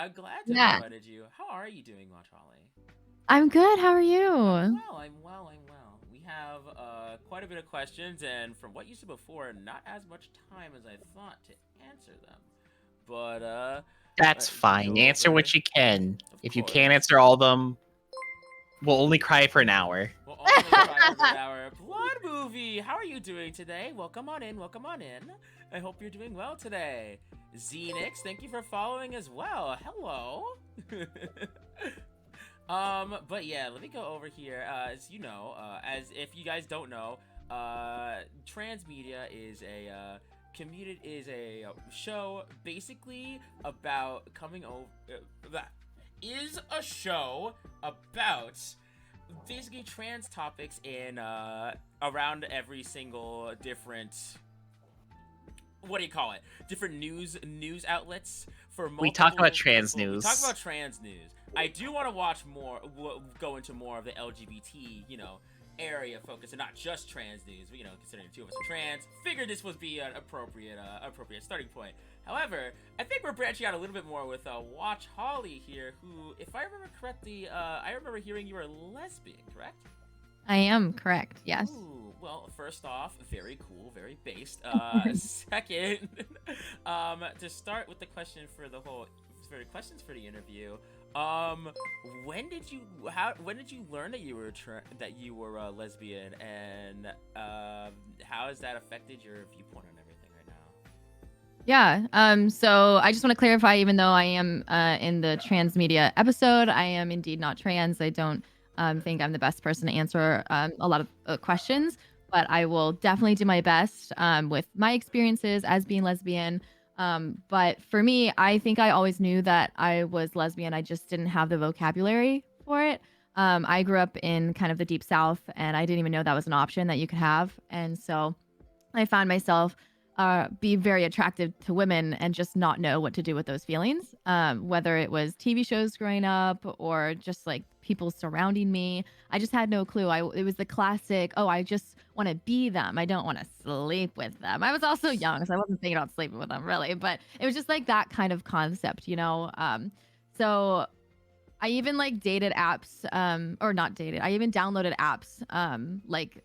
I'm glad to have Yeah, invited you. How are you doing, Machali? I'm good. How are I'm you? well. I'm well. We have quite a bit of questions, and from what you said before, not as much time as I thought to answer them. But That's let's fine. go Answer over. what you can. Of If you can't course. answer all of them, we'll only cry for an hour. We'll only cry for an hour. Blood movie. How are you doing today? Welcome on in. Welcome on in. I hope you're doing well today. Xenix, thank you for following as well. Hello. But yeah, let me go over here. As you know, as if you guys don't know, Transmedia is a community is a show basically about coming over. That is a show about basically trans topics in around every single different, what do you call it, different news outlets for We talk about multiple trans people. We talk news. about trans news. I do want to watch more, go into more of the LGBT, area focus, and not just trans news. But, considering the two of us are trans, figured this would be an appropriate starting point. However, I think we're branching out a little bit more with Watch Holly here, who, if I remember correctly, I remember hearing you were lesbian, correct? I am correct. Yes. Ooh, well, first off, very cool, very based. Second, to start with the question for the whole, for the questions for the interview, when did you learn that you were lesbian, and how has that affected your viewpoint on everything right now? Yeah. So I just want to clarify, even though I am in the transmedia episode, I am indeed not trans. I don't think I'm the best person to answer a lot of questions, but I will definitely do my best with my experiences as being lesbian. But for me, I think I always knew that I was lesbian. I just didn't have the vocabulary for it. I grew up in kind of the deep South, and I didn't even know that was an option that you could have. And so I found myself be very attractive to women and just not know what to do with those feelings. Whether it was TV shows growing up or just like people surrounding me, I just had no clue. It was the classic, oh, I just want to be them. I don't want to sleep with them. I was also young, so I wasn't thinking about sleeping with them really, but it was just like that kind of concept, you know. So I even like dated apps, or not dated. I even downloaded apps, like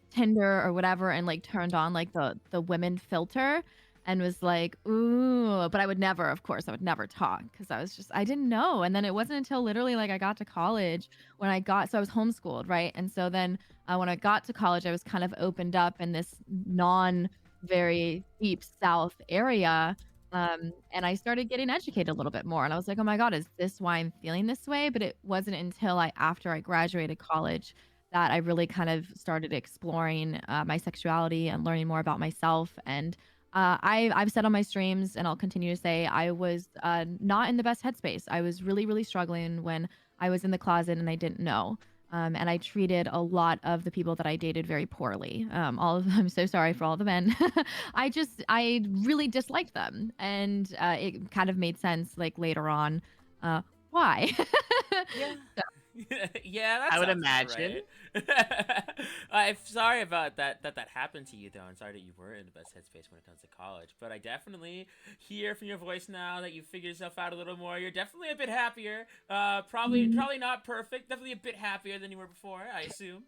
Tinder or whatever, and like turned on like the women filter and was like, ooh, but I would never, of course, I would never talk because I didn't know. And then it wasn't until literally like I got to college so I was homeschooled, right? And so then when I got to college, I was kind of opened up in this non very deep South area. And I started getting educated a little bit more. And I was like, oh my God, is this why I'm feeling this way? But it wasn't until after I graduated college that I really kind of started exploring my sexuality and learning more about myself. And I've said on my streams, and I'll continue to say, I was not in the best headspace. I was really, really struggling when I was in the closet and I didn't know. And I treated a lot of the people that I dated very poorly. I'm so sorry for all the men. I really disliked them. And it kind of made sense like later on why. Yeah. Yeah, that I would sounds about imagine. right. I'm sorry about that happened to you, though. I'm sorry that you were in the best headspace when it comes to college. But I definitely hear from your voice now that you figured yourself out a little more. You're definitely a bit happier. Probably not perfect. Definitely a bit happier than you were before, I assume.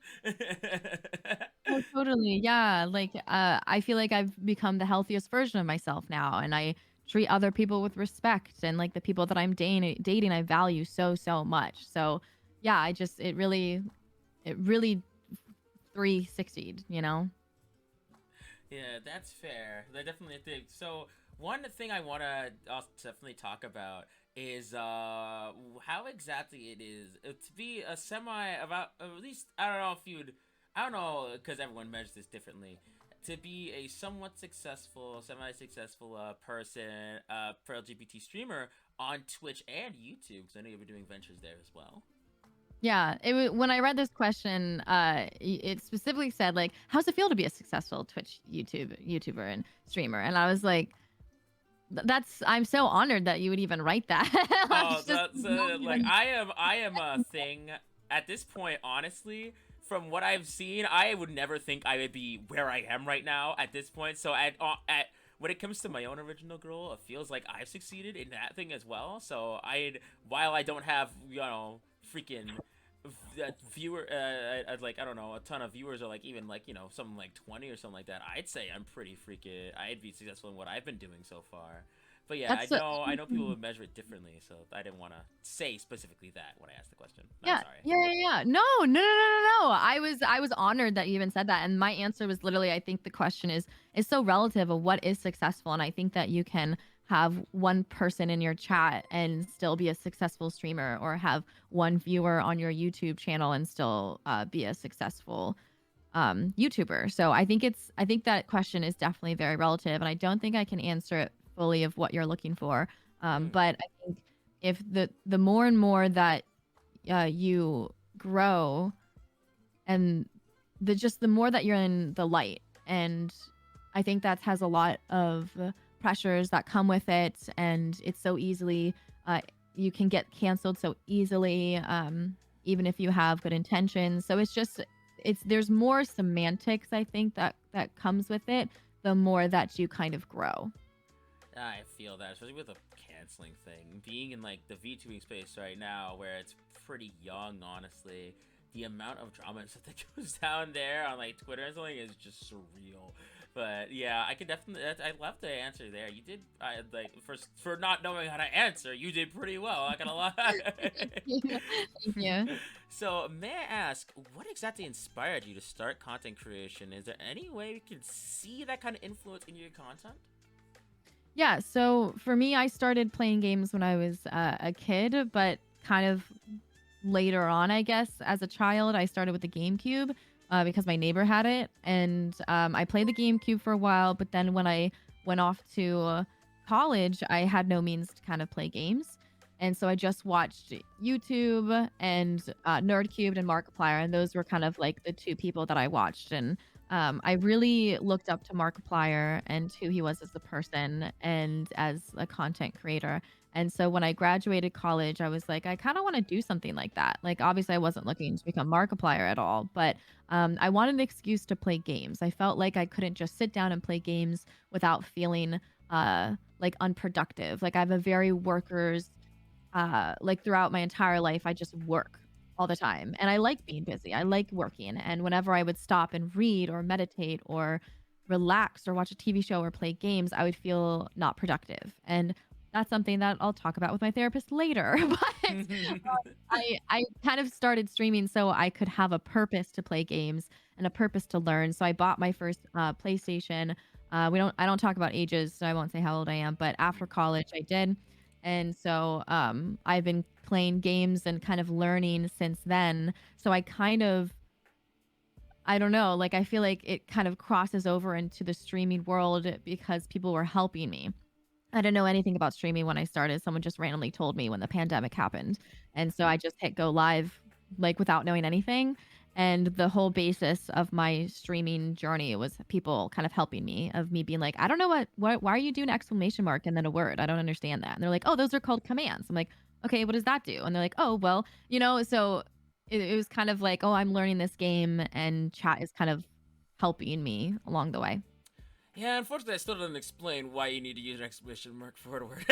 Oh, totally. Yeah. Like, I feel like I've become the healthiest version of myself now, and I treat other people with respect, and like the people that I'm dating, I value so, so much. So, yeah, it really 360'd, you know? Yeah, that's fair. That's definitely a thing. So one thing I want to definitely talk about is how exactly it is to be a semi, about, at least I don't know if you'd, I don't know, because everyone measures this differently, to be a somewhat successful, semi-successful person, for LGBT streamer on Twitch and YouTube, because I know you've been doing ventures there as well. Yeah. When I read this question, it specifically said like, "How's it feel to be a successful Twitch YouTuber and streamer?" And I was like, That's I'm so honored that you would even write that." I Oh, just that's not like even I am a thing at this point. Honestly, from what I've seen, I would never think I would be where I am right now at this point. So at when it comes to my own original goal, it feels like I've succeeded in that thing as well. So while I don't have, freaking viewer, like, I don't know, a ton of viewers, or like even like, something like 20 or something like that, I'd say I'm pretty freaking, I'd be successful in what I've been doing so far. But yeah, That's I know people would measure it differently, so I didn't want to say specifically that when I asked the question. I'm yeah, sorry. yeah. No, no, no, no, no, no. I was honored that you even said that, and my answer was literally, I think the question is so relative of what is successful, and I think that you can have one person in your chat and still be a successful streamer, or have one viewer on your YouTube channel and still be a successful YouTuber. So I think that question is definitely very relative, and I don't think I can answer it fully of what you're looking for. But I think if the more and more that you grow, and the more that you're in the light, and I think that has a lot of pressures that come with it, and it's so easily you can get canceled so easily, even if you have good intentions. So there's more semantics, I think, that comes with it the more that you kind of grow. I feel that, especially with the canceling thing. Being in like the VTubing space right now, where it's pretty young, honestly, the amount of drama and stuff that goes down there on like Twitter and something is just surreal. But yeah, I could definitely. I love the answer there. You did, like, for not knowing how to answer, you did pretty well. Not gonna lie. Thank you. So, may I ask, what exactly inspired you to start content creation? Is there any way we can see that kind of influence in your content? Yeah, so for me, I started playing games when I was a kid, but kind of later on, I guess, as a child, I started with the GameCube because my neighbor had it. And I played the GameCube for a while, but then when I went off to college, I had no means to kind of play games. And so I just watched YouTube and Nerdcubed and Markiplier, and those were kind of like the two people that I watched. And I really looked up to Markiplier and who he was as a person and as a content creator. And so when I graduated college, I was like, I kind of want to do something like that. Like, obviously, I wasn't looking to become Markiplier at all, but I wanted an excuse to play games. I felt like I couldn't just sit down and play games without feeling like unproductive. Like, I have a very workers, like throughout my entire life, I just work all the time. And I like being busy. I like working. And whenever I would stop and read or meditate or relax or watch a TV show or play games, I would feel not productive. And that's something that I'll talk about with my therapist later. But I kind of started streaming so I could have a purpose to play games and a purpose to learn. So I bought my first PlayStation. I don't talk about ages, so I won't say how old I am. But after college, I did. And so I've been playing games and kind of learning since then. So I don't know, like, I feel like it kind of crosses over into the streaming world because people were helping me. I didn't know anything about streaming when I started. Someone just randomly told me when the pandemic happened. And so I just hit go live, like, without knowing anything. And the whole basis of my streaming journey was people kind of helping me, of me being like, I don't know why are you doing exclamation mark and then a word? I don't understand that. And they're like, oh, those are called commands. I'm like, okay, what does that do? And they're like, oh, well, so it was kind of like, oh, I'm learning this game, and chat is kind of helping me along the way. Yeah, unfortunately, I still didn't explain why you need to use an exclamation mark for a word.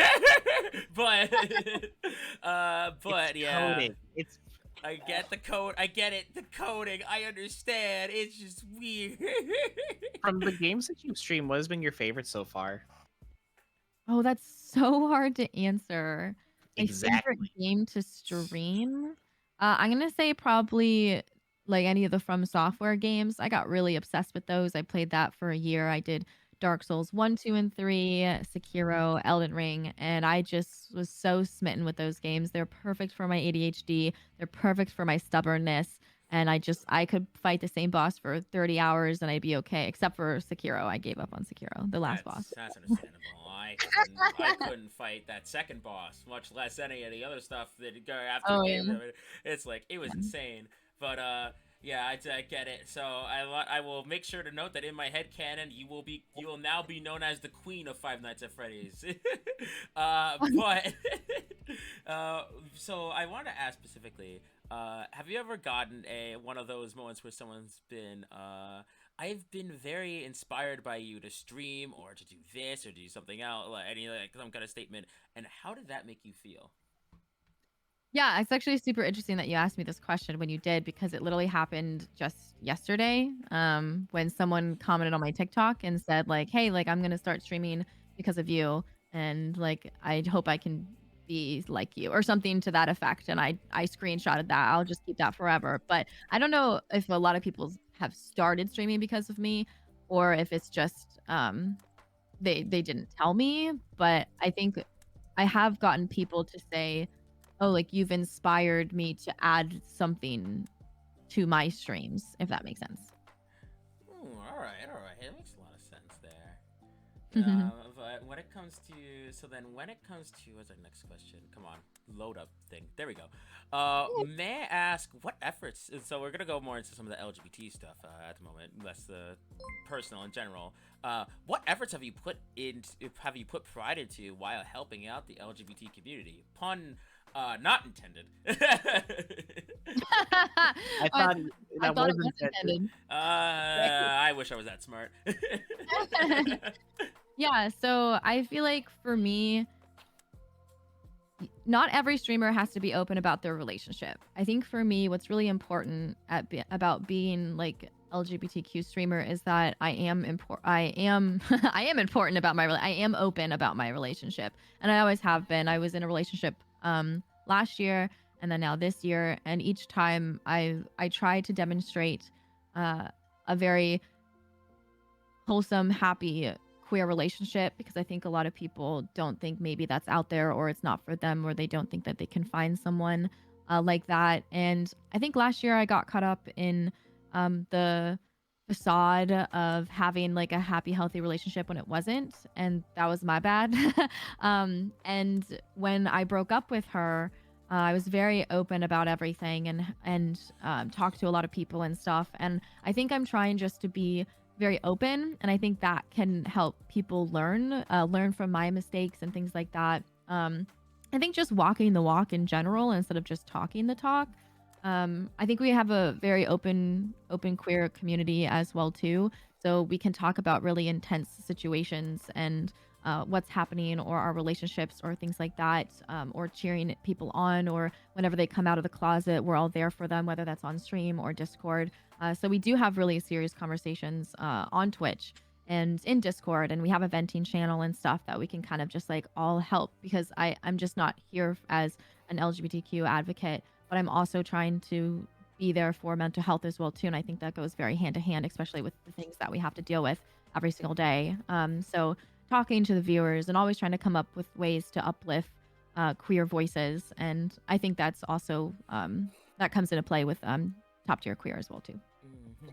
but, It's yeah, coding. It's I get the code. I get it. The coding. I understand. It's just weird. from the games that you stream. What has been your favorite so far? Oh, that's so hard to answer. My favorite Exactly. game to stream? I'm gonna say probably like any of the From Software games. I got really obsessed with those. I played that for a year. I did Dark Souls 1, 2, and 3, Sekiro, Elden Ring, and I just was so smitten with those games. They're perfect for my ADHD. They're perfect for my stubbornness. And I could fight the same boss for 30 hours and I'd be okay, except for Sekiro. I gave up on Sekiro, the last boss. That's understandable. I couldn't fight that second boss, much less any of the other stuff that go after Oh the yeah. game. It's like, it was insane. But yeah, I get it. So I will make sure to note that in my head canon, you will now be known as the Queen of Five Nights at Freddy's. But so I wanted to ask specifically, have you ever gotten one of those moments where someone's been I've been very inspired by you to stream or to do this or do something else, like any like some kind of statement. And how did that make you feel? Yeah, it's actually super interesting that you asked me this question when you did, because it literally happened just yesterday. When someone commented on my TikTok and said like, "Hey, like I'm gonna start streaming because of you, and like I hope I can be like you," or something to that effect. And I screenshotted that. I'll just keep that forever. But I don't know if a lot of people have started streaming because of me, or if it's just they didn't tell me. But I think I have gotten people to say, "Oh, like you've inspired me to add something to my streams," if that makes sense. Ooh, all right. It makes a lot of sense there. Mhm. But when it comes to when it comes to what's our next question? Come on, load up thing. There we go. May I ask what efforts? So we're gonna go more into some of the LGBT stuff at the moment, less the personal in general. What efforts have you put pride into while helping out the LGBT community? Pun, not intended. I I thought I that thought it was was intended. intended. I wish I was that smart. Yeah, so I feel like for me, not every streamer has to be open about their relationship. I think for me, what's really important about being like LGBTQ streamer is that I am important. I am I am important about I am open about my relationship, and I always have been. I was in a relationship last year, and then now this year, and each time I try to demonstrate uh, a very wholesome, happy queer relationship, because I think a lot of people don't think maybe that's out there, or it's not for them, or they don't think that they can find someone like that. And I think last year I got caught up in the facade of having like a happy, healthy relationship when it wasn't. And that was my bad. And when I broke up with her, I was very open about everything, and talked to a lot of people and stuff. And I think I'm trying just to be very open, and I think that can help people learn from my mistakes and things like that. I think just walking the walk in general instead of just talking the talk. I think we have a very open queer community as well too, so we can talk about really intense situations and what's happening, or our relationships, or things like that, or cheering people on, or whenever they come out of the closet, we're all there for them, whether that's on stream or Discord. So we do have really serious conversations on Twitch and in Discord, and we have a venting channel and stuff that we can kind of just like all help, because I'm just not here as an LGBTQ advocate, but I'm also trying to be there for mental health as well too, and I think that goes very hand to hand, especially with the things that we have to deal with every single day. So talking to the viewers and always trying to come up with ways to uplift queer voices, and I think that's also that comes into play with top tier queer as well too. Mhm.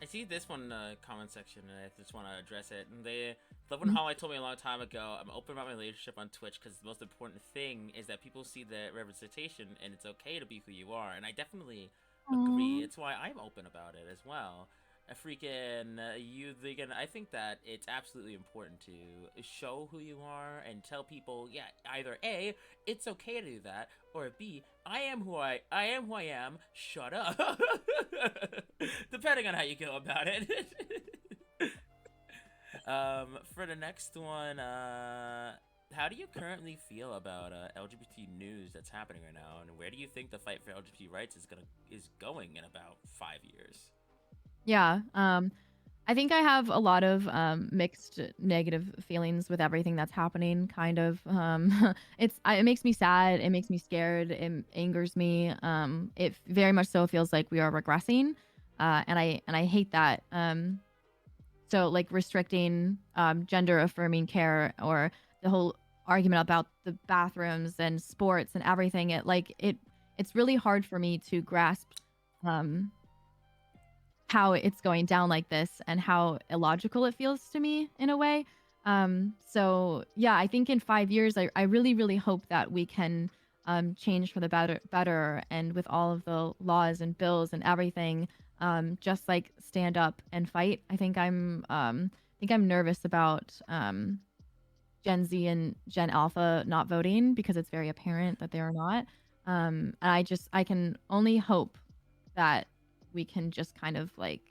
I see this one comment section, and I just want to address it. And they, Love Mhm. how I told me a long time ago, I'm open about my relationship on Twitch because the most important thing is that people see the representation, and it's okay to be who you are. And I definitely agree. Aw. It's why I'm open about it as well. A freaking you vegan. I think that it's absolutely important to show who you are and tell people, yeah, either A, it's okay to do that, or B, I am who I am. Shut up. Depending on how you go about it. For the next one, how do you currently feel about LGBT news that's happening right now, and where do you think the fight for LGBT rights is going in about 5 years? Yeah. I think I have a lot of mixed negative feelings with everything that's happening. Kind of, it makes me sad. It makes me scared. It angers me. It very much so feels like we are regressing, and I hate that. So like restricting gender affirming care, or the whole argument about the bathrooms and sports and everything. It's really hard for me to grasp. Um, how it's going down like this, and how illogical it feels to me in a way. So yeah, I think in 5 years, I really, really hope that we can change for the better, and with all of the laws and bills and everything, just like stand up and fight. I think I'm nervous about Gen Z and Gen Alpha not voting, because it's very apparent that they are not. And I can only hope that we can just kind of like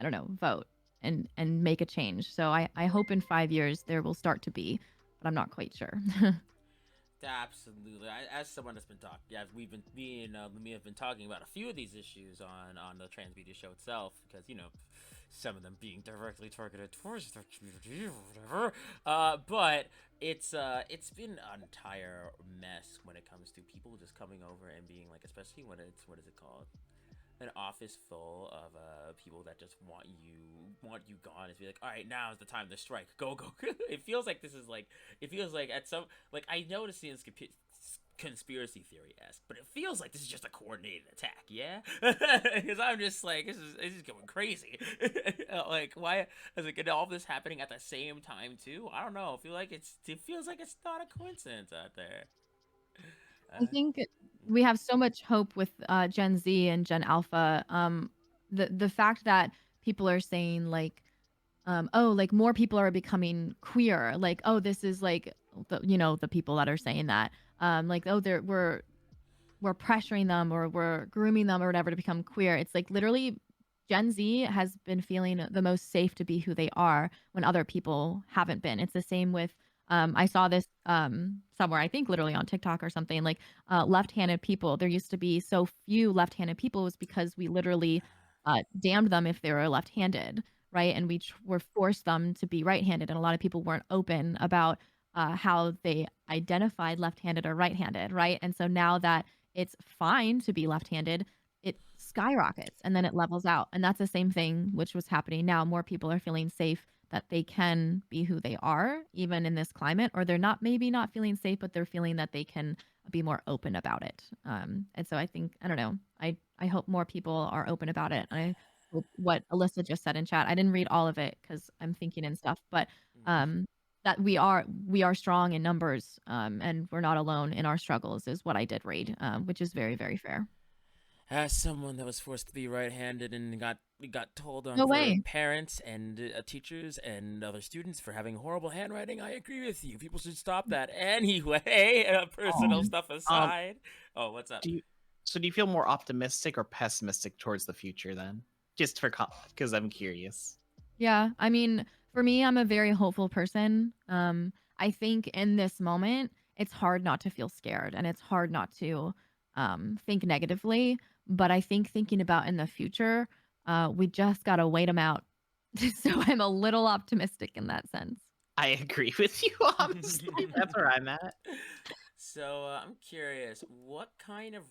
I don't know, vote and make a change. So I hope in 5 years there will start to be, but I'm not quite sure. Absolutely. As someone that's been talking, yeah, we've been me and me have been talking about a few of these issues on the Transmedia show itself, because some of them being directly targeted towards the community or whatever. But it's been an entire mess when it comes to people just coming over and being like, especially when it's, what is it called, an office full of people that just want you gone. It's be like, all right, now is the time to strike. Go go. It feels like this is like, it feels like at some, like, I know this is conspiracy theory esque, but it feels like this is just a coordinated attack. Yeah, because I'm just like, this is going crazy. Like, why is it all this happening at the same time too? I don't know. It feels like it's not a coincidence out there. I Uh, think we have so much hope with Gen Z and Gen Alpha. The fact that people are saying like, oh, like more people are becoming queer. Like, oh, this is like the people that are saying that. Like, oh, we're pressuring them or we're grooming them or whatever to become queer. It's like literally Gen Z has been feeling the most safe to be who they are when other people haven't been. It's the same with I saw this somewhere, I think literally on TikTok or something, like left-handed people. There used to be so few left-handed people was because we literally damned them if they were left-handed, right? And were forced them to be right-handed, and a lot of people weren't open about how they identified left-handed or right-handed, right? And so now that it's fine to be left-handed, it skyrockets and then it levels out. And that's the same thing which was happening now. More people are feeling safe that they can be who they are, even in this climate, or they're not maybe not feeling safe, but they're feeling that they can be more open about it. And so I think, I don't know, I hope more people are open about it. I hope what Alyssa just said in chat. I didn't read all of it because I'm thinking and stuff, but um, that we are strong in numbers, and we're not alone in our struggles is what I did read, which is very, very fair. As someone that was forced to be right-handed and got told No for way. parents and teachers and other students for having horrible handwriting, I agree with you. People should stop that anyway. Personal Um, stuff um, aside. Oh, what's up? do you so do you feel more optimistic or pessimistic towards the future then? Just for because I'm curious. Yeah, I mean, for me, I'm a very hopeful person. I think in this moment, it's hard not to feel scared and it's hard not to think negatively. But I think thinking about in the future, we just gotta wait them out. So I'm a little optimistic in that sense. I agree with you, honestly. That's where I'm at. So I'm curious, what kind of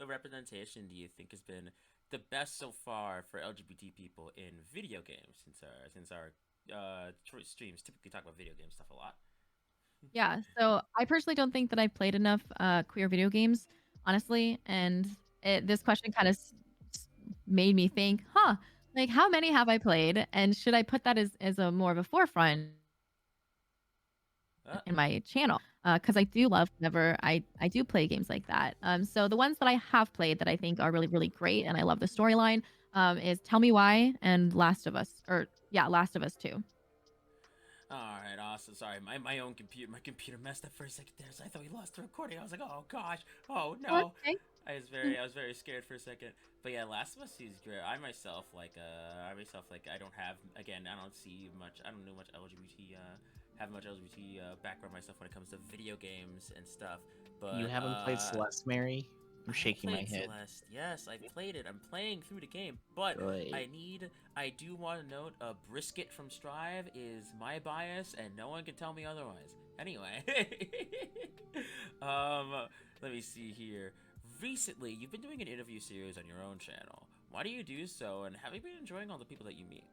representation do you think has been the best so far for LGBT people in video games, since our streams typically talk about video game stuff a lot? Yeah, so I personally don't think that I've played enough queer video games, honestly. And this question kind of made me think, huh, like how many have I played? And should I put that as a more of a forefront Uh, in my channel? Because I do love whenever I do play games like that. So the ones that I have played that I think are really, really great and I love the storyline is Tell Me Why and Last of Us, or yeah, Last of Us 2. All right, awesome. Sorry, my computer messed up for a second there, so I thought we lost the recording. I was like, oh gosh, oh Oh, no. okay. I was very scared for a second. But yeah, Last of Us is great. I myself like I don't have, again, I don't see much. I don't know much LGBT have much LGBT background myself when it comes to video games and stuff. You But haven't played Celeste, Mary? I'm I have shaking my played head. Celeste. Yes, I played it. I'm playing through the game, but Good. I do want to note, Brisket from Strive is my bias, and no one can tell me otherwise. Anyway, um, let me see here. Recently, you've been doing an interview series on your own channel. Why do you do so, and have you been enjoying all the people that you meet?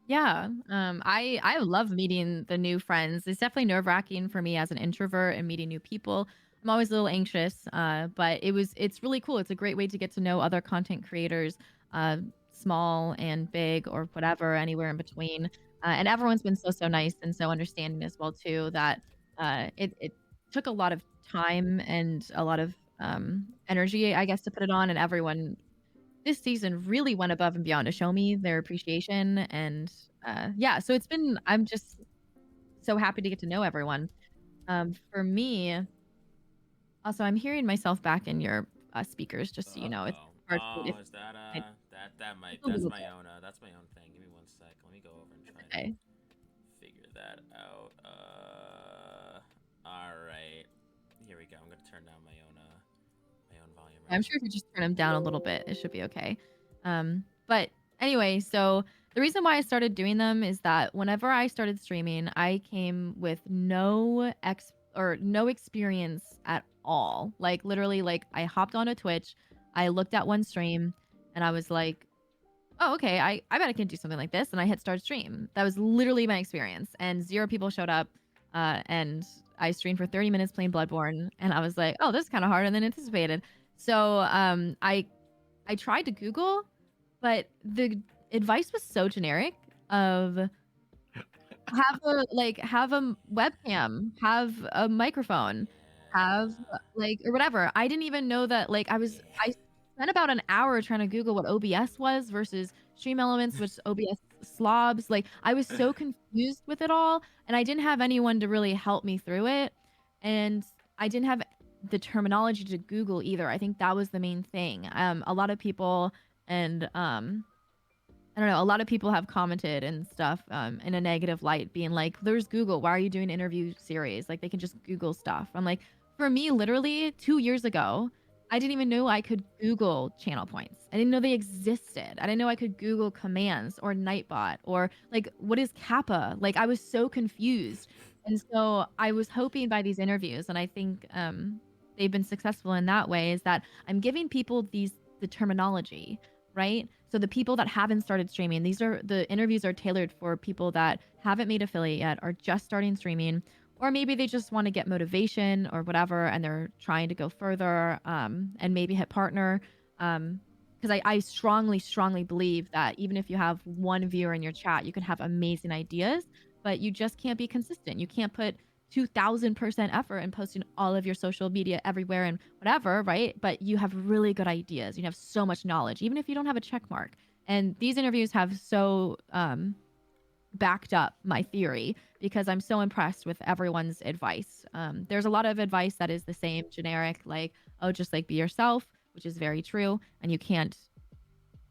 Yeah, I love meeting the new friends. It's definitely nerve-wracking for me as an introvert and meeting new people. I'm always a little anxious, but it's really cool. It's a great way to get to know other content creators, uh, small and big or whatever, anywhere in between. And everyone's been so nice and so understanding as well too. That it took a lot of time and a lot of energy, I guess, to put it on, and everyone this season really went above and beyond to show me their appreciation. And yeah, so I'm just so happy to get to know everyone. For me, also, I'm hearing myself back in your speakers, just so you know, it's Uh-oh. hard to Oh, is that I- that's my own thing. Give me 1 sec. Let me go over and try Okay. to figure that out. All right. Here we go. I'm gonna turn down my own volume. I'm sure if you just turn them down a little bit, it should be okay. But anyway, so the reason why I started doing them is that whenever I started streaming, I came with no experience at all. Like literally, like I hopped onto Twitch, I looked at one stream, and I was like, oh, okay, I bet I can do something like this. And I hit start stream. That was literally my experience. And 0 people showed up. And I streamed for 30 minutes playing Bloodborne. And I was like, oh, this is kind of harder than anticipated. So I tried to Google, but the advice was so generic of have a webcam, have a microphone, have or whatever. I didn't even know that I spent about an hour trying to Google what OBS was versus Stream Elements, which OBS slobs. Like I was so confused with it all, and I didn't have anyone to really help me through it, and I didn't have the terminology to Google either. I think that was the main thing. A lot of people and I don't know, a lot of people have commented and stuff in a negative light, being like, there's Google. Why are you doing interview series? Like, they can just Google stuff. I'm like, for me, literally 2 years ago, I didn't even know I could Google channel points. I didn't know they existed. I didn't know I could Google commands or Nightbot or like, what is Kappa? Like, I was so confused. And so I was hoping by these interviews, and I think they've been successful in that way, is that I'm giving people the terminology, right? So the people that haven't started streaming, the interviews are tailored for people that haven't made affiliate yet, are just starting streaming, or maybe they just want to get motivation or whatever, and they're trying to go further and maybe hit partner. Because I strongly, strongly believe that even if you have one viewer in your chat, you can have amazing ideas, but you just can't be consistent. You can't put 2000% effort in posting all of your social media everywhere and whatever, right? But you have really good ideas. You have so much knowledge, even if you don't have a check mark. And these interviews have so backed up my theory because I'm so impressed with everyone's advice. There's a lot of advice that is the same, generic, like, oh, just like be yourself, which is very true. And you can't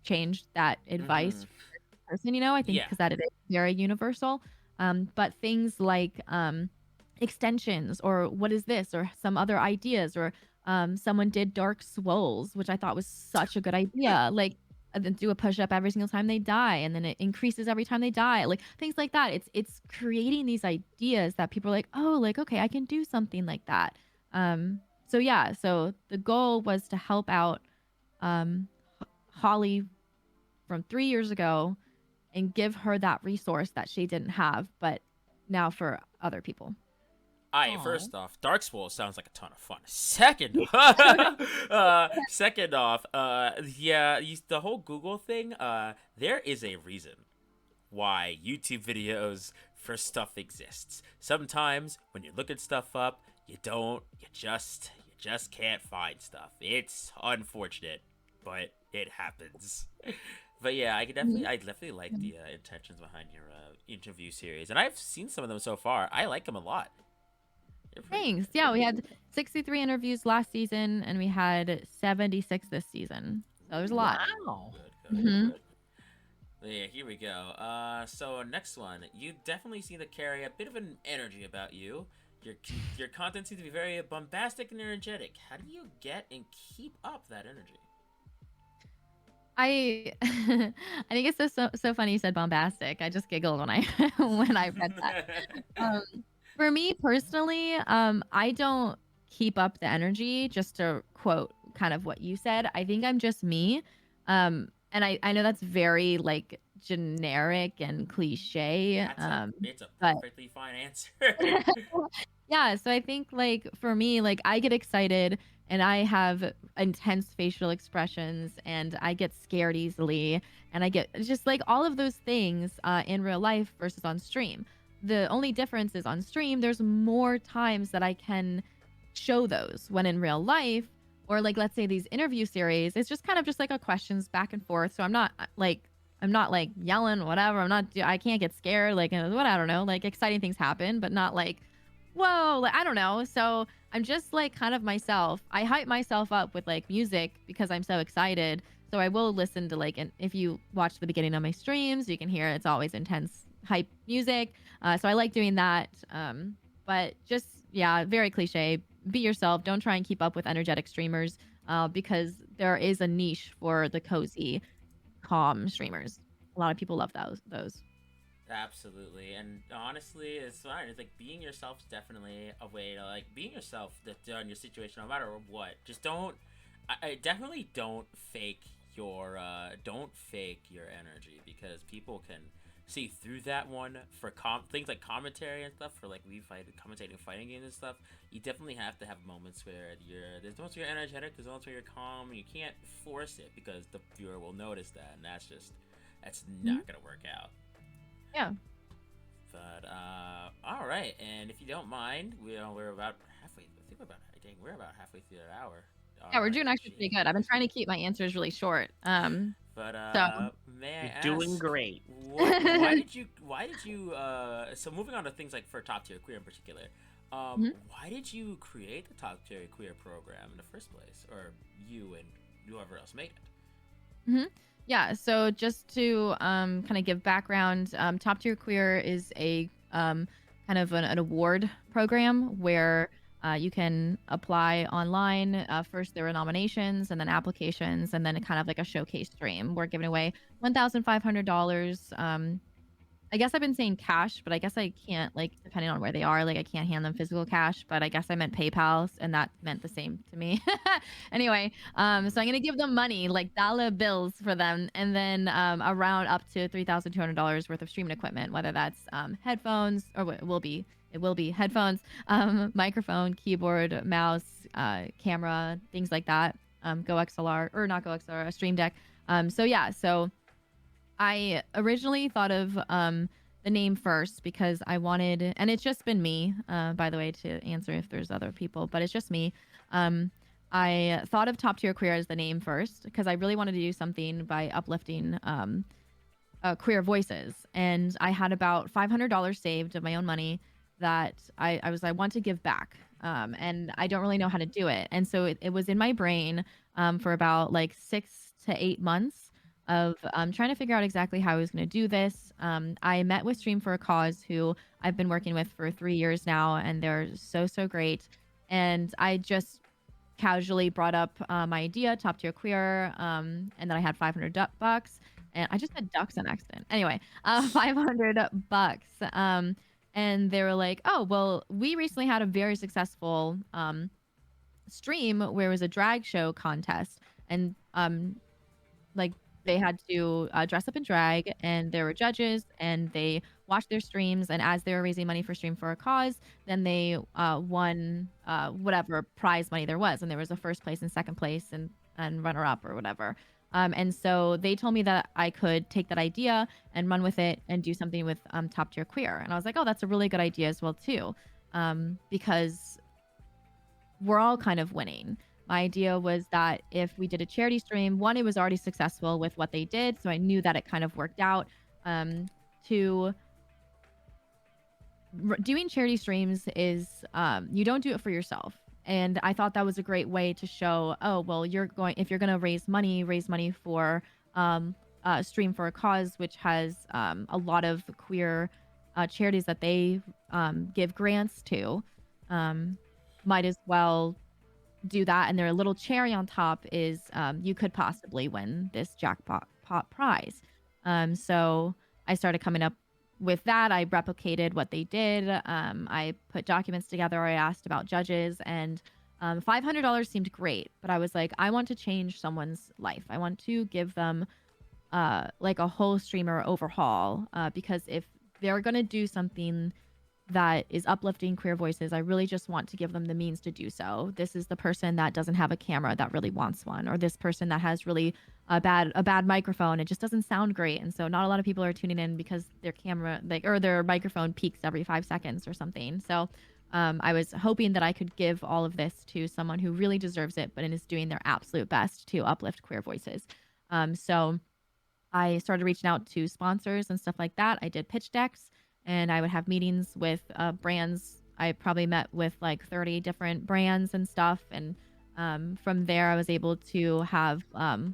change that advice for every person, you know, I think because that it is very universal. But things like extensions or what is this or some other ideas or someone did dark swirls, which I thought was such a good idea, like then do a push-up every single time they die and then it increases every time they die, like things like that. It's creating these ideas that people are like, oh, like, okay, I can do something like that. So yeah, so the goal was to help out Holly from 3 years ago and give her that resource that she didn't have, but now for other people. First off, Dark Swirl sounds like a ton of fun. Second off, the whole Google thing, there is a reason why YouTube videos for stuff exists. Sometimes when you're looking stuff up, you just can't find stuff. It's unfortunate, but it happens. But yeah, I definitely like the intentions behind your interview series, and I've seen some of them so far. I like them a lot. Thanks. Yeah, we had 63 interviews last season, and we had 76 this season. So there's a lot. Wow. Good. Yeah, here we go. So next one, you definitely seem to carry a bit of an energy about you. Your content seems to be very bombastic and energetic. How do you get and keep up that energy? I think it's so funny you said bombastic. I just giggled when I read that. For me personally, I don't keep up the energy, just to quote kind of what you said. I think I'm just me. And I know that's very like generic and cliche. It's a perfectly fine answer. Yeah, so I think like for me, like I get excited and I have intense facial expressions and I get scared easily and I get just like all of those things in real life versus on stream. The only difference is on stream, there's more times that I can show those, when in real life, or like, let's say these interview series, it's just kind of just like a questions back and forth. So I'm not like yelling, whatever. I can't get scared. Like, what, I don't know, like exciting things happen, but not like, whoa, like, I don't know. So I'm just like kind of myself. I hype myself up with like music because I'm so excited. So I will listen to like, and if you watch the beginning of my streams, you can hear it's always intense hype music. So I like doing that. But just, yeah, very cliche. Be yourself. Don't try and keep up with energetic streamers, because there is a niche for the cozy, calm streamers. A lot of people love those. Absolutely, and honestly, it's fine. It's like being yourself is definitely a way to like being yourself in your situation, no matter what. Just don't. I definitely don't fake your energy because people can see through that one for things like commentary and stuff. For like commentating fighting games and stuff, you definitely have to have moments where there's moments where you're energetic, there's moments where you're calm, and you can't force it because the viewer will notice that, and that's Mhm. not gonna work out. Yeah. But all right, and if you don't mind, we're about halfway. I think we're about halfway through that hour. Yeah, we're doing actually RNG. pretty good. I've been trying to keep my answers really short. But So may I You're doing ask, great. why did you so moving on to things like for Top Tier Queer in particular, Mhm. why did you create the Top Tier Queer program in the first place, or you and whoever else made it? Mhm. Yeah, so just to kind of give background, Top Tier Queer is a kind of an award program where you can apply online. First, there are nominations and then applications, and then kind of like a showcase stream. We're giving away $1,500. I guess I've been saying cash, but I guess I can't, like, depending on where they are, like, I can't hand them physical cash, but I guess I meant PayPal, and that meant the same to me. Anyway, so I'm gonna give them money, like dollar bills for them, and then around up to $3,200 worth of streaming equipment, whether that's headphones or it will be headphones, microphone, keyboard, mouse, camera, things like that. Go XLR or not Go XLR, a Stream Deck. So yeah, so I originally thought of the name first because I wanted, and it's just been me, by the way, to answer if there's other people, but it's just me. Um, I thought of Top Tier Queer as the name first because I really wanted to do something by uplifting queer voices. And I had about $500 saved of my own money that I want to give back. And I don't really know how to do it. And so it was in my brain for about like 6 to 8 months of trying to figure out exactly how I was going to do this. I met with Stream for a Cause, who I've been working with for 3 years now, and they're so, so great. And I just casually brought up my idea, Top Tier Queer, and then I had 500 bucks, and I just said ducks on accident. Anyway, 500 bucks. And they were like, "Oh, well, we recently had a very successful stream where it was a drag show contest, and like they had to dress up in drag, and there were judges, and they watched their streams, and as they were raising money for Stream for a Cause, then they won whatever prize money there was, and there was a first place and second place and runner up or whatever. And so they told me that I could take that idea and run with it and do something with Top Tier Queer, and I was like, oh, that's a really good idea as well too, because we're all kind of winning. My idea was that if we did a charity stream, one, it was already successful with what they did, so I knew that it kind of worked out. Two, doing charity streams is you don't do it for yourself, and I thought that was a great way to show, oh well, if you're going to raise money for Stream for a Cause, which has a lot of queer charities that they give grants to. Might as well do that, and their little cherry on top is you could possibly win this jackpot prize. So I started coming up with that. I replicated what they did. I put documents together. I asked about judges, and $500 seemed great, but I was like, I want to change someone's life. I want to give them like a whole streamer overhaul, because if they're going to do something that is uplifting queer voices, I really just want to give them the means to do so. This is the person that doesn't have a camera that really wants one, or this person that has really a bad microphone. It just doesn't sound great, and so not a lot of people are tuning in because their camera, or their microphone peaks every 5 seconds or something. So I was hoping that I could give all of this to someone who really deserves it, but is doing their absolute best to uplift queer voices. So I started reaching out to sponsors and stuff like that. I did pitch decks, and I would have meetings with brands. I probably met with like 30 different brands and stuff, and From there, I was able to have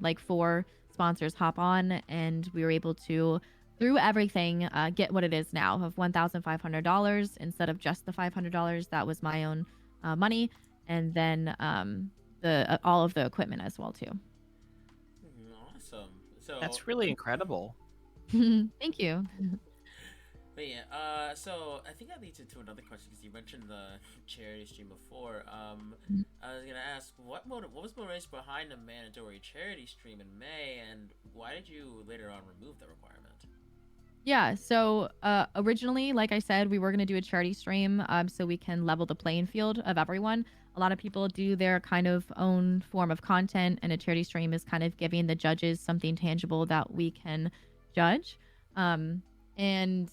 like 4 sponsors hop on, and we were able to, through everything, get what it is now of $1,500 instead of just the $500 that was my own money, and then the all of the equipment as well too. Awesome. So That's really incredible. Thank you. But yeah, so I think that leads into another question because you mentioned the charity stream before. I was gonna ask what was motivation behind the mandatory charity stream in May, and why did you later on remove the requirement? Yeah, so originally, like I said, we were going to do a charity stream so we can level the playing field of everyone. A lot of people do their kind of own form of content, and a charity stream is kind of giving the judges something tangible that we can judge. And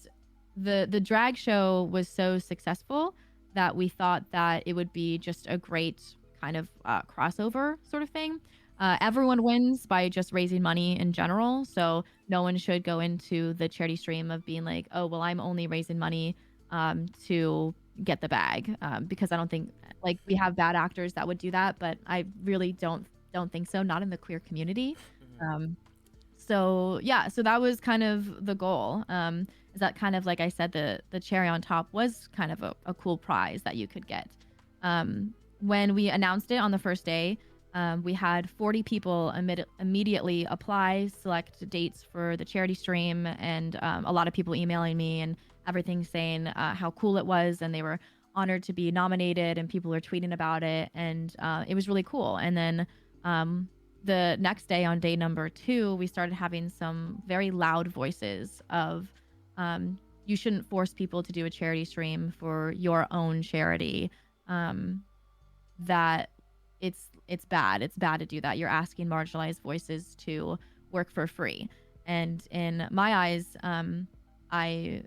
the drag show was so successful that we thought that it would be just a great kind of crossover sort of thing. Everyone wins by just raising money in general. So no one should go into the charity stream of being like, oh, well, I'm only raising money to get the bag, because I don't think like we have bad actors that would do that, but I really don't think so. Not in the queer community. So yeah, so that was kind of the goal. Is that kind of like I said, the cherry on top was kind of a cool prize that you could get. When we announced it on the first day, we had 40 people immediately apply, select dates for the charity stream, and a lot of people emailing me and everything saying how cool it was, and they were honored to be nominated, and people were tweeting about it, and it was really cool. And then the next day, on day number 2, we started having some very loud voices of you shouldn't force people to do a charity stream for your own charity. That it's bad. It's bad to do that. You're asking marginalized voices to work for free. And in my eyes, I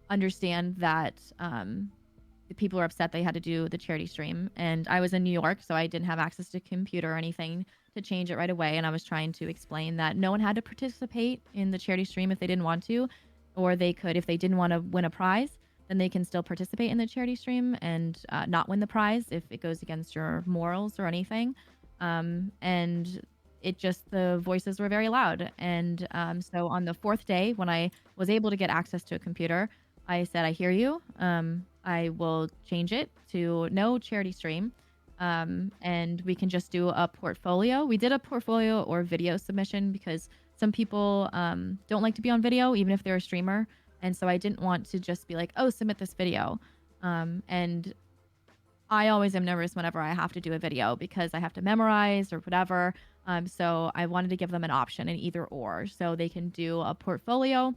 understand that the people are upset they had to do the charity stream. And I was in New York, so I didn't have access to a computer or anything to change it right away. And I was trying to explain that no one had to participate in the charity stream if they didn't want to, or they could, if they didn't want to win a prize, then they can still participate in the charity stream and not win the prize if it goes against your morals or anything. And it just, the voices were very loud. And so on the 4th day, when I was able to get access to a computer, I said, I hear you. I will change it to no charity stream. And we can just do a portfolio. We did a portfolio or video submission because some people don't like to be on video, even if they're a streamer. And so I didn't want to just be like, oh, submit this video. And I always am nervous whenever I have to do a video because I have to memorize or whatever. So I wanted to give them an option, an either or. So they can do a portfolio.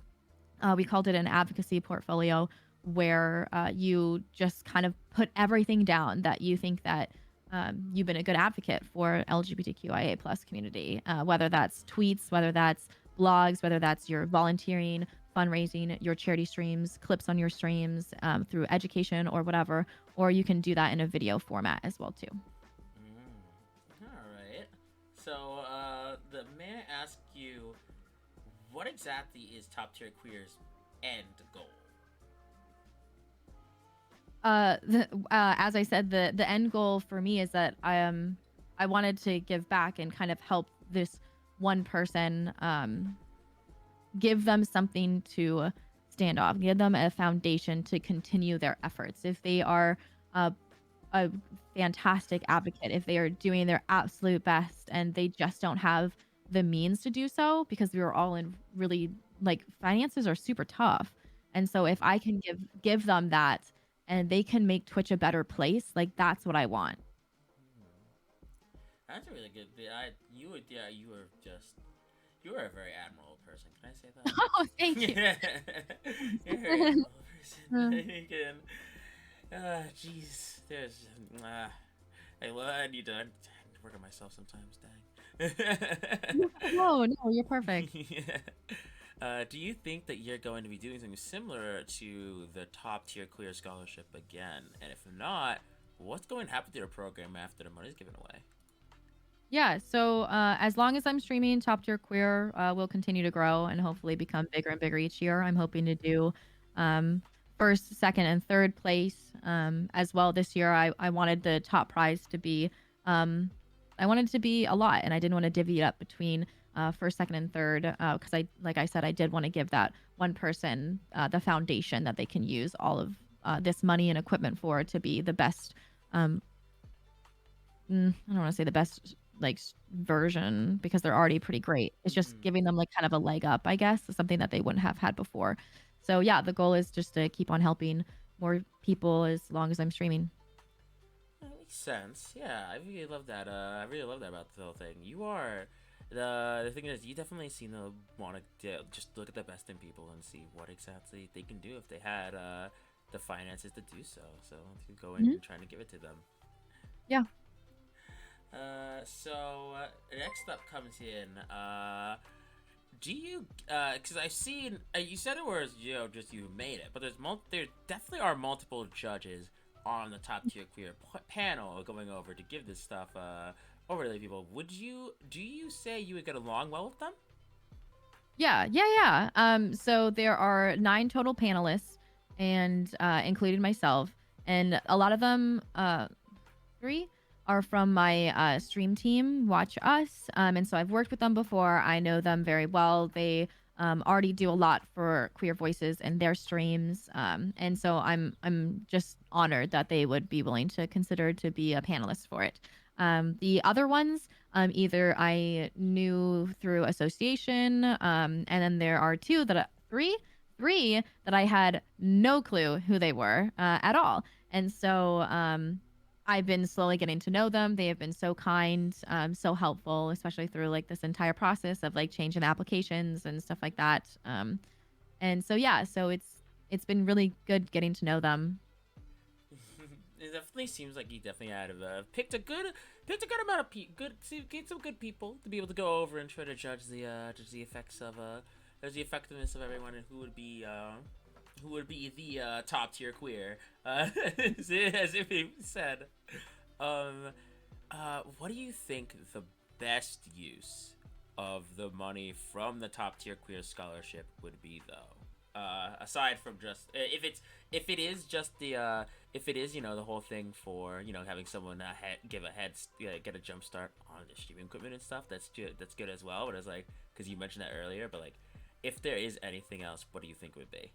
We called it an advocacy portfolio, where you just kind of put everything down that you think that you've been a good advocate for LGBTQIA+ community, whether that's tweets, whether that's blogs, whether that's your volunteering, fundraising, your charity streams, clips on your streams, through education or whatever, or you can do that in a video format as well too. All right. So, may I ask you, what exactly is TopTierQueer's end goal? As I said, the end goal for me is that I wanted to give back and kind of help this one person, give them something to stand off, give them a foundation to continue their efforts. If they are a fantastic advocate, if they are doing their absolute best and they just don't have the means to do so, because we were all in really, like, finances are super tough. And so if I can give them that and they can make Twitch a better place, like, that's what I want. That's a really good bit. You are a very admirable person. Can I say that? Oh, thank you. You're a very admirable person. Jeez. There's, I need to work on myself sometimes, dang. No, you're perfect. Yeah. Do you think that you're going to be doing something similar to the TopTierQueer scholarship again? And if not, what's going to happen to your program after the money's given away? Yeah, so as long as I'm streaming, TopTierQueer will continue to grow and hopefully become bigger and bigger each year. I'm hoping to do first, second, and third place as well this year. I wanted the top prize to be I wanted it to be a lot, and I didn't want to divvy it up between first, second, and third, because like I said, I did want to give that one person the foundation that they can use all of this money and equipment for to be the best. Um, I don't want to say the best version because they're already pretty great. It's just giving them like kind of a leg up, I guess, something that they wouldn't have had before. So yeah, the goal is just to keep on helping more people as long as I'm streaming. That makes sense. Yeah, I really love that. I really love that about the whole thing. You are the thing is, you definitely seem to want to just look at the best in people and see what exactly they can do if they had the finances to do so. So to go in and trying to give it to them. Yeah. So next up comes in. Do you? Because I've seen you said it was just you made it, but there definitely are multiple judges on the Top Tier Queer panel going over to give this stuff over to the people. Do you say you would get along well with them? Yeah. So there are 9 total panelists, and including myself, and a lot of them, 3 are from my stream team, Watch Us. And so I've worked with them before. I know them very well. They already do a lot for queer voices in their streams. And so I'm just honored that they would be willing to consider to be a panelist for it. The other ones, either I knew through association, and then there are three that I had no clue who they were at all. And so I've been slowly getting to know them. They have been so kind, so helpful, especially through like this entire process of like changing the applications and stuff like that. And so yeah, so it's been really good getting to know them. It definitely seems like you definitely had picked a good amount of get some good people to be able to go over and try to judge the effects of the effectiveness of everyone and who would be the top tier queer, as if he said. What do you think the best use of the money from the Top Tier Queer scholarship would be, though? Aside from just if it is the whole thing for having someone get a jump start on the streaming equipment and stuff, that's good as well. But it's like, because you mentioned that earlier, but like, if there is anything else, what do you think would be?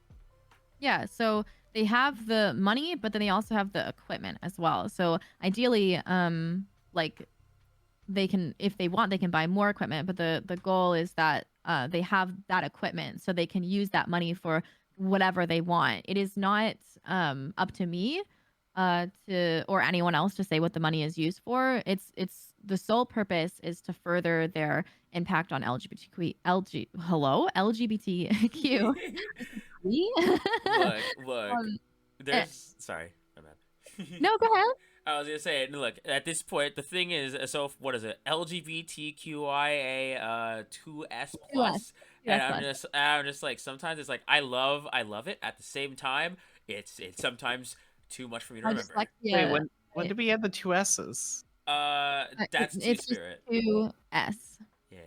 Yeah, so they have the money, but then they also have the equipment as well. So ideally, like they can, if they want, they can buy more equipment. But the goal is that they have that equipment, so they can use that money for whatever they want. It is not up to me to or anyone else to say what the money is used for. It's the sole purpose is to further their impact on LGBTQ. Look. There's sorry, my bad. No, go ahead. I was gonna say, look, at this point, the thing is, so what is it? LGBTQIA2S plus, and I'm just like, sometimes it's like I love it. At the same time, it's sometimes too much for me to remember. Wait, when did we add the 2 S's? That's Two-Spirit. 2S. Yeah.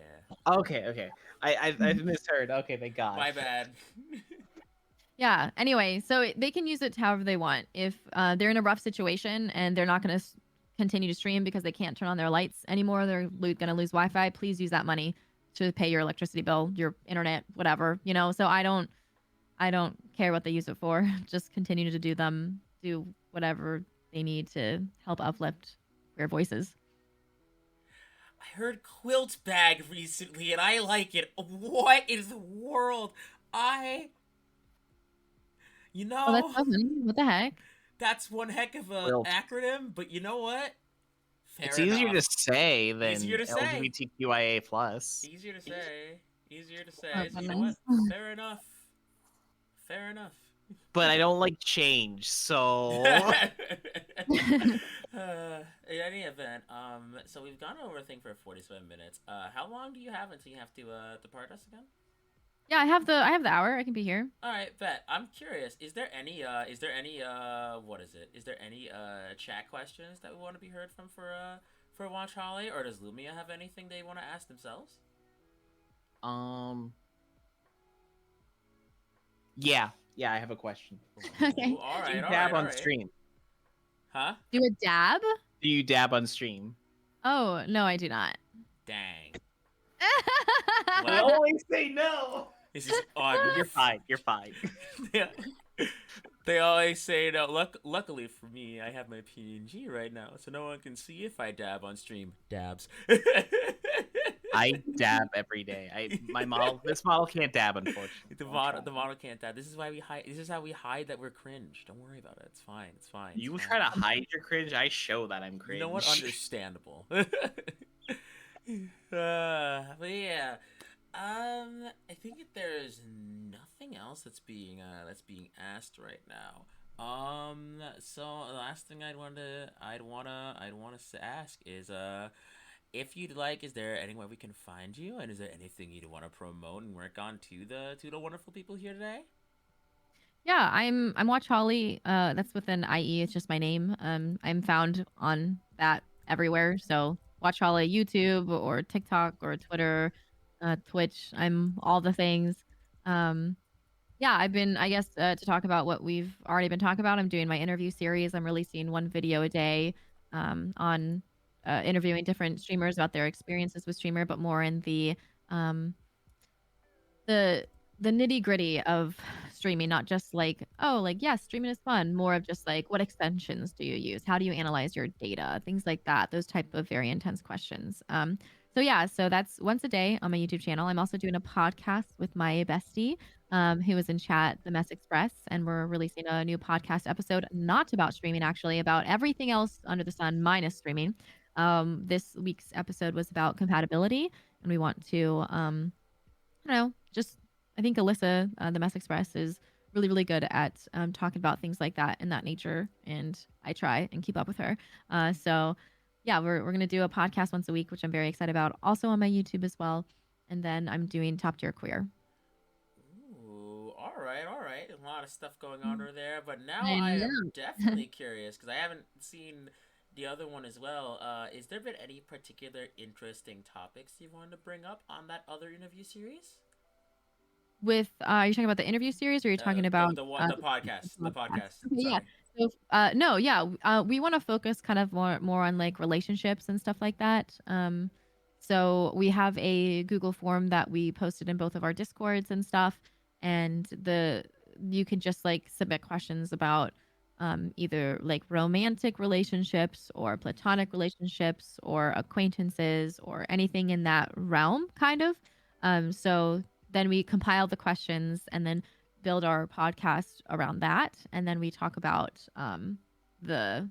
Okay. I misheard. Okay, thank God. My bad. Yeah. Anyway, so they can use it however they want. If they're in a rough situation and they're not going to continue to stream because they can't turn on their lights anymore, they're going to lose Wi-Fi. Please use that money to pay your electricity bill, your internet, whatever. So I don't care what they use it for. Just continue to do whatever they need to help uplift queer voices. I heard quilt bag recently and I like it. What in the world? Oh, that's so funny. What the heck? That's one heck of an acronym, but you know what? It's easier to say than LGBTQIA+. Easier to say. Oh, so you know what? Fair enough. But I don't like change, so... In any event, so we've gone over a thing for 47 minutes. How long do you have until you have to depart us again? Yeah, I have the hour. I can be here. All right, bet. I'm curious. Is there any chat questions that we want to be heard from for Watch Holly, or does Lumia have anything they want to ask themselves? Yeah, I have a question. Okay. All right. Dab on stream. Huh? Do a dab? Do you dab on stream? Oh, no, I do not. Dang. I Well, always say no. this is odd. You're fine. You're fine. Yeah. They always say no. Luckily for me, I have my PNG right now, so no one can see if I dab on stream. Dabs. I dab every day. This model can't dab, unfortunately. The model can't dab. This is why we hide. This is how we hide that we're cringe. Don't worry about it. It's fine. It's fine. You it's try fine. to hide your cringe, I show that I'm cringe. You know what? Understandable. But yeah. I think that there's nothing else that's being asked right now. So the last thing I'd wanna ask is if you'd like, is there anywhere we can find you, and is there anything you'd want to promote and work on to the wonderful people here today? Yeah, I'm Watch Holly. That's with an IE. It's just my name. I'm found on that everywhere. So Watch Holly, YouTube or TikTok or Twitter, Twitch. I'm all the things. Um, yeah, I guess, to talk about what we've already been talking about. I'm doing my interview series. I'm releasing one video a day, on interviewing different streamers about their experiences with streamer, but more in um, the the nitty-gritty of streaming, not just like, oh, like, yes, streaming is fun, more of just like, what extensions do you use? How do you analyze your data? Things like that, those type of very intense questions. So yeah, so that's once a day on my YouTube channel. I'm also doing a podcast with my bestie, who was in chat, the Mess Express, and we're releasing a new podcast episode, not about streaming, actually, about everything else under the sun minus streaming. This week's episode was about compatibility, and we want to I don't know, just I think Alyssa, the Mess Express, is really, really good at talking about things like that in that nature, and I try and keep up with her. So, yeah, we're gonna do a podcast once a week, which I'm very excited about. Also on my YouTube as well, and then I'm doing TopTierQueer. Ooh, all right, all right. A lot of stuff going on over there, but now I I know. am definitely curious because I haven't seen the other one as well. Is there been any particular interesting topics you wanted to bring up on that other interview series? With are you talking about the interview series, or are you talking about The podcast, the the podcast? podcast. Okay, yeah. Sorry. So, no, yeah, we want to focus kind of more on like relationships and stuff like that. So we have a Google form that we posted in both of our Discords and stuff, and the you can just like submit questions about either like romantic relationships or platonic relationships or acquaintances or anything in that realm, kind of. So then we compile the questions and then build our podcast around that, and then we talk about the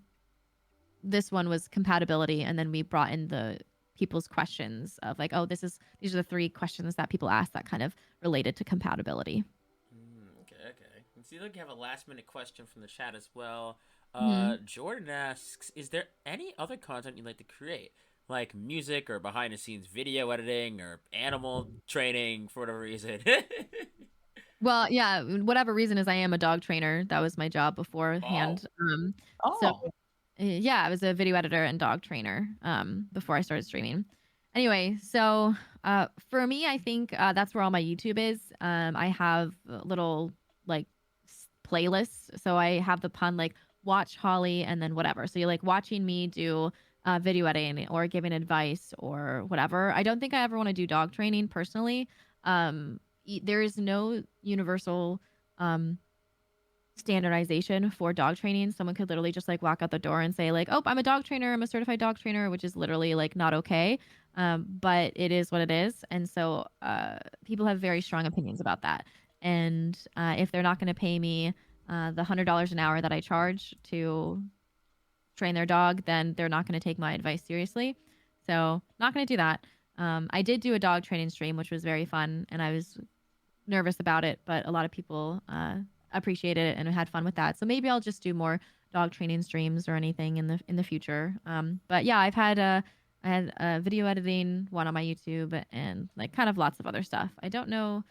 this one was compatibility, and then we brought in the people's questions of like, oh, these are the three questions that people ask that kind of related to compatibility. Okay, okay. And see, look, you have a last minute question from the chat as well. Mhm. Jordan asks, is there any other content you'd like to create? Like music or behind the scenes video editing or animal training for whatever reason. Well, yeah, whatever reason is I am a dog trainer. That was my job Oh. beforehand. So Oh, yeah, I was a video editor and dog trainer before I started streaming. Anyway, so for me, I think that's where all my YouTube is. I have little like playlists. So I have the pun like watch Holly and then whatever. So you're like watching me do video editing or giving advice or whatever. I don't think I ever want to do dog training personally. There is no universal um, standardization for dog training. Someone could literally just like walk out the door and say like, "Oh, I'm a dog trainer. I'm a certified dog trainer," which is literally like not okay. But it is what it is, and so people have very strong opinions about that. And if they're not going to pay me the $100 an hour that I charge to train their dog, then they're not going to take my advice seriously. So not going to do that. I did do a dog training stream, which was very fun, and I was nervous about it, but a lot of people appreciated it and had fun with that. So maybe I'll just do more dog training streams or anything in the future. But yeah, I had video editing one on my YouTube and like kind of lots of other stuff. I don't know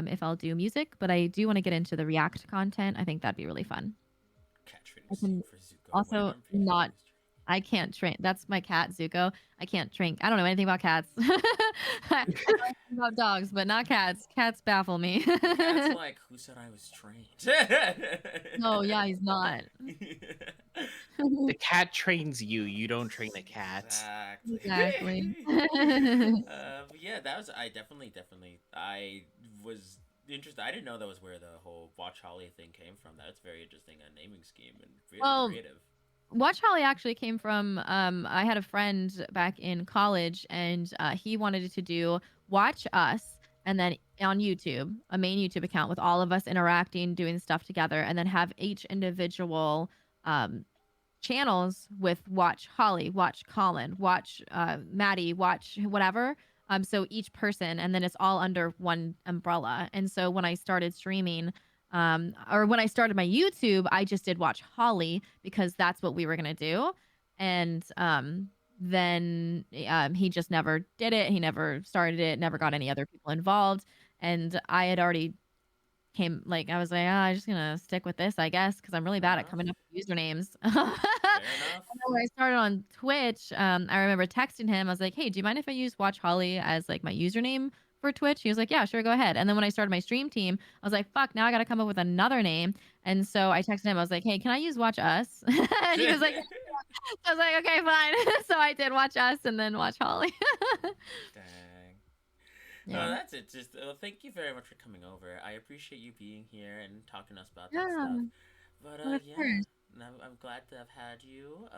if I'll do music, but I do want to get into the React content. I think that'd be really fun. Cat trainer I sing can for Zuko when also I'm paying not his I can't train. That's my cat, Zuko. I can't train. I don't know anything about cats. I know anything about dogs, but not cats. Cats baffle me. Cat's like, who said I was trained? No, yeah, he's not. The cat trains you. You don't train the cat. Exactly. Exactly. But yeah, that was I was interested. I didn't know that was where the whole Watch Holly thing came from. That's very interesting, a naming scheme and really Well, creative. Watch Holly actually came from I had a friend back in college and he wanted to do Watch Us and then on YouTube, a main YouTube account with all of us interacting, doing stuff together, and then have each individual um, channels with Watch Holly, Watch Colin, Watch Maddie, Watch whatever. So each person, and then it's all under one umbrella. And so when I started streaming, or when I started my YouTube, I just did Watch Holly because that's what we were gonna do. And then he just never did it. He never started it. Never got any other people involved. And I had already I was like, I'm just gonna stick with this, I guess, because I'm really Fair bad at enough. coming up with usernames. Fair enough. And then when I started on Twitch, I remember texting him. I was like, "Hey, do you mind if I use Watch Holly as like my username for Twitch?" He was like, "Yeah, sure, go ahead." And then when I started my stream team, I was like, "Fuck, now I got to come up with another name." And so I texted him. I was like, "Hey, can I use Watch Us?" And he was like, "I was like, okay, fine." So I did Watch Us and then Watch Holly. Dang. Yeah. That's it. Just thank you very much for coming over. I appreciate you being here and talking to us about that Yeah. stuff. But Of yeah, course. I'm glad to have had you.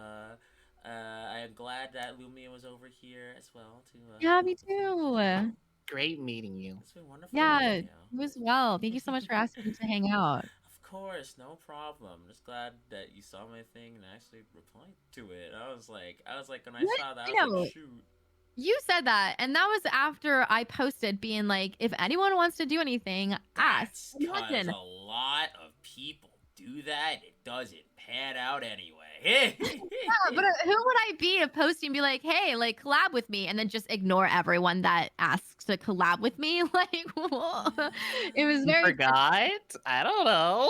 I'm glad that Lumia was over here as well to Yeah, me help with you. too. Great meeting you. It's been wonderful Yeah, meeting you as well. Thank you so much for asking me to hang out. Of course, no problem. Just glad that you saw my thing and actually replied to it. I was like, when I What? saw that, I I was like, know. shoot. You said that, and that was after I posted being like, if anyone wants to do anything, ask. That's because Imagine. a lot of people do that. It doesn't pan out anyway. Yeah, but who would I be to post and be like, hey, like collab with me, and then just ignore everyone that asks to collab with me? Like, whoa. It was You very. forgot? I don't know.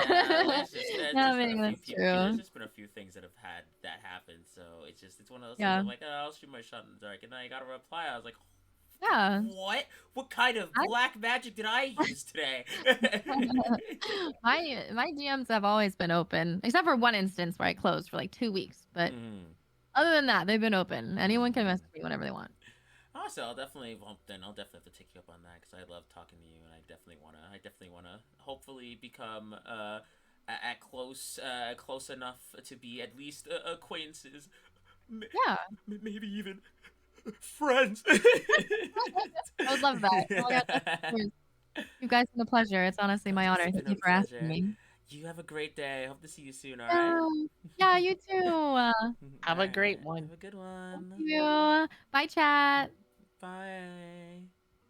Yeah, Yeah, there's been maybe a few that's people. There's true. just been a few things that have had that happen. So it's one of those things. Yeah, I'm like, oh, I'll shoot my shot in the dark, and then I got a reply. I was like, yeah. what? What kind of I, black magic did I use today? my DMs have always been open, except for one instance where I closed for like 2 weeks. But Mm. other than that, they've been open. Anyone can Mm. message me whenever they want. Also, I'll definitely have to take you up on that because I love talking to you, and I definitely wanna hopefully become at close enough to be at least acquaintances, Yeah. maybe even friends. I would love that. Oh my god, thank you. You guys been a pleasure. It's honestly my It's honor. been Thank a you for asking pleasure. me. You have a great day. Hope to see you soon. All right. Yeah, yeah, you too. Have All a great right. one. Have a good Thank one. you. Bye, chat. Bye.